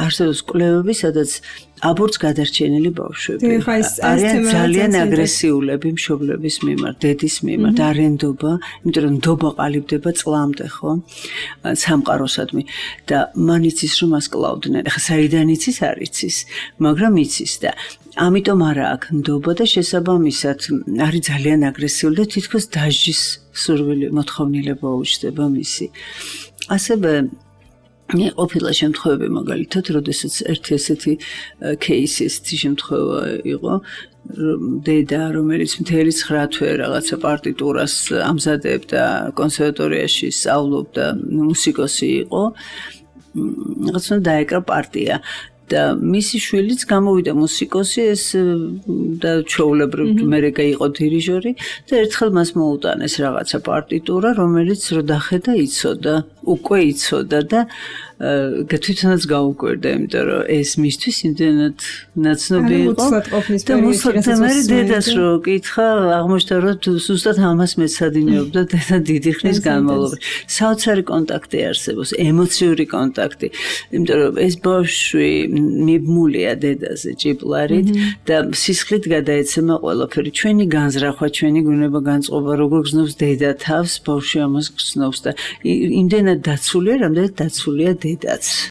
არსებობს კვლევები, სადაც აბორტს გადარჩენილი ბავშვები არიან ძალიან აგრესიულები მშობლების მიმართ, დედის მიმართ, არენდობა, იმიტომ რომ ნდობა ყალიბდება წლამდე, ხო? სამყაროსადმი და მან იცის რომ მას კლავდნენ. ახლა საიდან იცის, არ იცის, მაგრამ იცის და ამიტომ არა აქ ნდობა და შესაბამისად არის ძალიან აგრესიული და თითქოს დასჯის სურვილი მოთხოვნილება უჩნდება მისი. ასევე ყოფილა შემთხვევები მაგალითად, როდესაც ერთი ესეთი кейსი, ესეთი შემთხვევა იყო, დედა, რომელიც მთელი 9 თვე რაღაცა პარტიტურას ამზადებდა, კონსერვატორიაში სწავლობდა, მუსიკოსი იყო, რაღაცა დაეკრა პარტია. და მისი შვილიც გამოვიდა მუსიკოსი ეს და ჩვეულებრივ მერე იყო დირიჟორი და ერთხელ მას მოუტანეს რაღაცა პარტიტურა, რომელიც რო დახედა იცოდა, უკვე იცოდა და თვითონაც გაუკვირდა, იმიტომ რომ ეს მისთვის იმდენად ნაცნობი იყო და მოსახლე დედას რო კითხა, აღმოჩნდა რომ ზუსტად ამას მეცადინეობდა დედა დიდი ხნის განმავლობაში. საოცარი კონტაქტი არსებობს, ემოციური კონტაქტი, იმიტომ რომ ეს ბავშვი მიბმულია დედაზე ჭიპლარით და სისხლით გადაეცემა ყველაფერი. ჩვენი განზრახვა, ჩვენი გუნება განწყობა, როგორ გრძნობს დედა თავს, ბავშვი ამას გრძნობს და იმდენად დაცულია, რამდენად დაცულია დედაც.